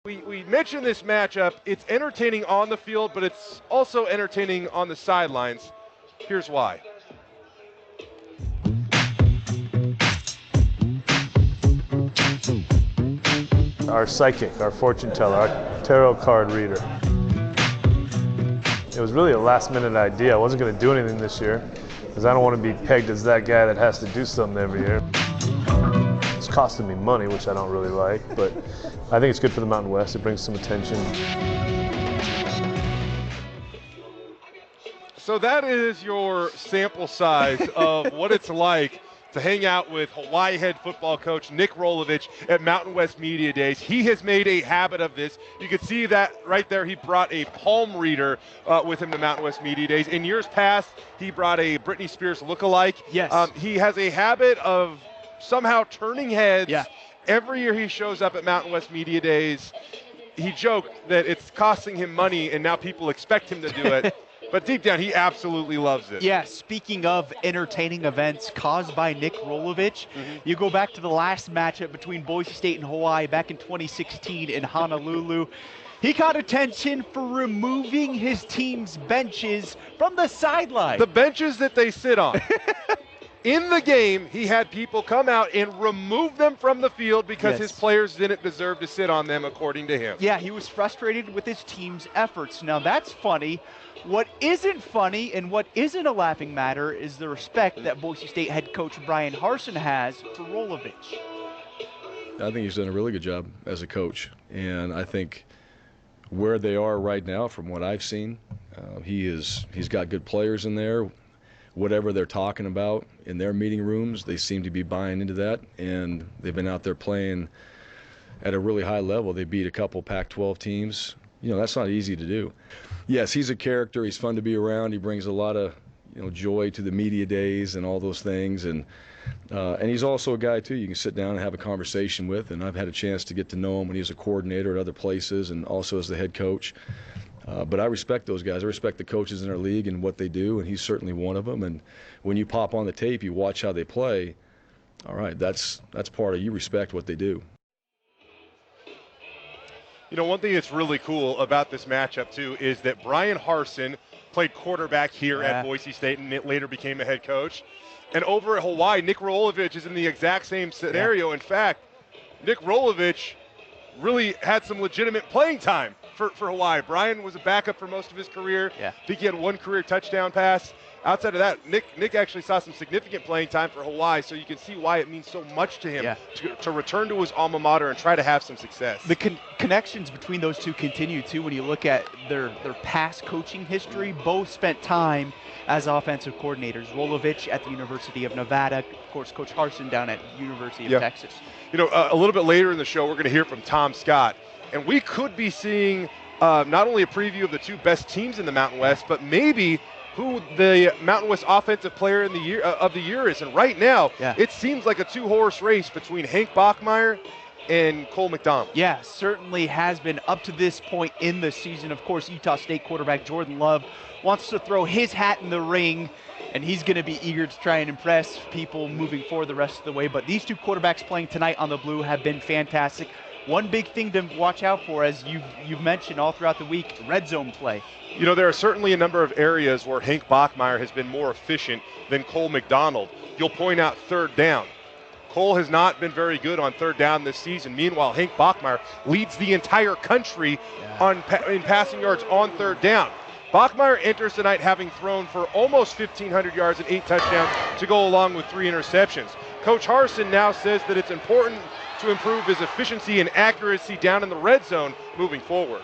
We mentioned this matchup. It's entertaining on the field, but it's also entertaining on the sidelines. Here's why. Our psychic, our fortune teller, our tarot card reader. It was really a last-minute idea. I wasn't going to do anything this year because I don't want to be pegged as that guy that has to do something every year. It's costing me money, which I don't really like, but I think it's good for the Mountain West. It brings some attention. So that is your sample size of what it's like to hang out with Hawaii head football coach Nick Rolovich at Mountain West Media Days. He has made a habit of this. You can see that right there. He brought a palm reader with him to Mountain West Media Days. In years past, he brought a Britney Spears lookalike. Yes. He has a habit of somehow turning heads. Yeah. Every year he shows up at Mountain West Media Days. He joked that it's costing him money, and now people expect him to do it. But deep down, he absolutely loves it. Yeah, speaking of entertaining events caused by Nick Rolovich, you go back to the last matchup between Boise State and Hawaii back in 2016 in Honolulu. He caught attention for removing his team's benches from the sideline. The benches that they sit on. In the game, he had people come out and remove them from the field because his players didn't deserve to sit on them, according to him. Yeah, he was frustrated with his team's efforts. Now, that's funny. What isn't funny and what isn't a laughing matter is the respect that Boise State head coach Bryan Harsin has for Rolovich. I think he's done a really good job as a coach, and I think where they are right now, from what I've seen, he's got good players in there. Whatever they're talking about in their meeting rooms, they seem to be buying into that, and they've been out there playing at a really high level. They beat a couple Pac-12 teams. You know, that's not easy to do. Yes, he's a character. He's fun to be around. He brings a lot of, joy to the media days and all those things. And he's also a guy, too, you can sit down and have a conversation with. And I've had a chance to get to know him when he was a coordinator at other places and also as the head coach. But I respect those guys. I respect the coaches in our league and what they do, and he's certainly one of them. And when you pop on the tape, you watch how they play, all right, that's part of you respect what they do. One thing that's really cool about this matchup, too, is that Bryan Harsin played quarterback here at Boise State and later became a head coach. And over at Hawaii, Nick Rolovich is in the exact same scenario. Yeah. In fact, Nick Rolovich really had some legitimate playing time for Hawaii. Bryan was a backup for most of his career. Yeah. I think he had one career touchdown pass. Outside of that, Nick actually saw some significant playing time for Hawaii, so you can see why it means so much to him to return to his alma mater and try to have some success. The connections between those two continue, too, when you look at their past coaching history. Both spent time as offensive coordinators. Rolovich at the University of Nevada, of course, Coach Harsin down at University of Texas. A little bit later in the show, we're going to hear from Tom Scott, and we could be seeing not only a preview of the two best teams in the Mountain West, but maybe who the Mountain West Offensive Player of the Year is. And right now, it seems like a two-horse race between Hank Bachmeier and Cole McDonald. Yeah, certainly has been up to this point in the season. Of course, Utah State quarterback Jordan Love wants to throw his hat in the ring, and he's going to be eager to try and impress people moving forward the rest of the way. But these two quarterbacks playing tonight on the Blue have been fantastic. One big thing to watch out for, as you've mentioned all throughout the week, red zone play. There are certainly a number of areas where Hank Bachmeier has been more efficient than Cole McDonald. You'll point out third down. Cole has not been very good on third down this season. Meanwhile, Hank Bachmeier leads the entire country in passing yards on third down. Bachmeier enters tonight having thrown for almost 1,500 yards and 8 touchdowns to go along with 3 interceptions. Coach Harsin now says that it's important to improve his efficiency and accuracy down in the red zone moving forward.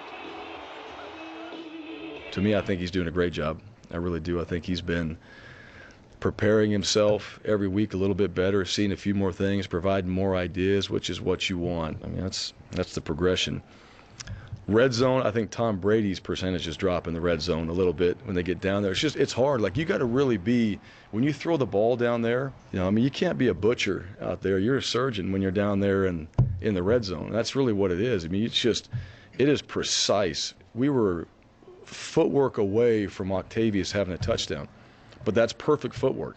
To me, I think he's doing a great job. I really do. I think he's been preparing himself every week a little bit better, seeing a few more things, providing more ideas, which is what you want. I mean, that's the progression. Red zone, I think Tom Brady's percentage is dropping the red zone a little bit when they get down there. It's hard. Like, you got to really be, when you throw the ball down there, you can't be a butcher out there. You're a surgeon when you're down there in the red zone. That's really what it is. I mean, it is precise. We were footwork away from Octavius having a touchdown, but that's perfect footwork.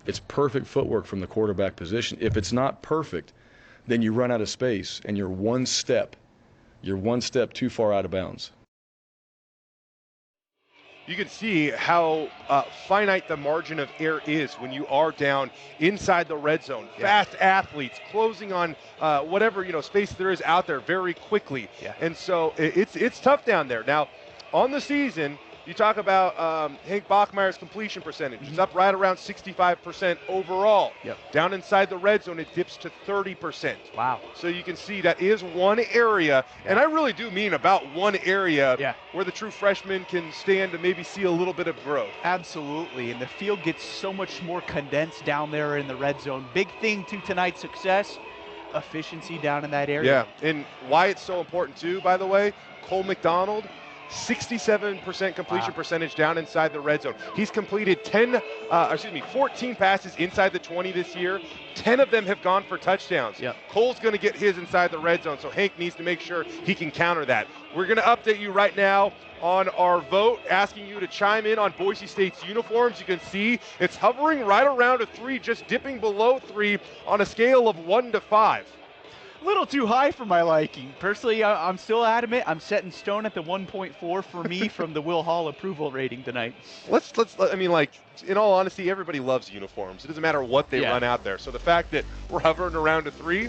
It's perfect footwork from the quarterback position. If it's not perfect, then you run out of space and you're one step you're one step too far out of bounds. You can see how finite the margin of error is when you are down inside the red zone. Yeah. Fast athletes closing on whatever space there is out there very quickly. Yeah. And so it's tough down there. Now, on the season, you talk about Hank Bachmeier's completion percentage. It's up right around 65% overall. Yep. Down inside the red zone, it dips to 30%. Wow. So you can see that is one area, and I really do mean about one area where the true freshman can stand to maybe see a little bit of growth. Absolutely, and the field gets so much more condensed down there in the red zone. Big thing to tonight's success, efficiency down in that area. Yeah, and why it's so important too, by the way, Cole McDonald, 67% completion percentage down inside the red zone. He's completed 14 passes inside the 20 this year. 10 of them have gone for touchdowns. Yep. Cole's going to get his inside the red zone, so Hank needs to make sure he can counter that. We're going to update you right now on our vote, asking you to chime in on Boise State's uniforms. You can see it's hovering right around a 3, just dipping below 3 on a scale of 1 to 5. A little too high for my liking. Personally, I'm still adamant. I'm set in stone at the 1.4 for me from the Will Hall approval rating tonight. I mean, like, in all honesty, everybody loves uniforms. It doesn't matter what they run out there. So the fact that we're hovering around a 3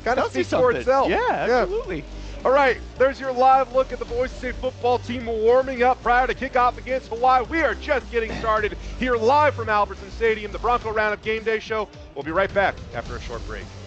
kind of speaks for itself. Yeah, absolutely. All right, there's your live look at the Boise State football team warming up prior to kickoff against Hawaii. We are just getting started here live from Albertson Stadium, the Bronco Roundup Game Day Show. We'll be right back after a short break.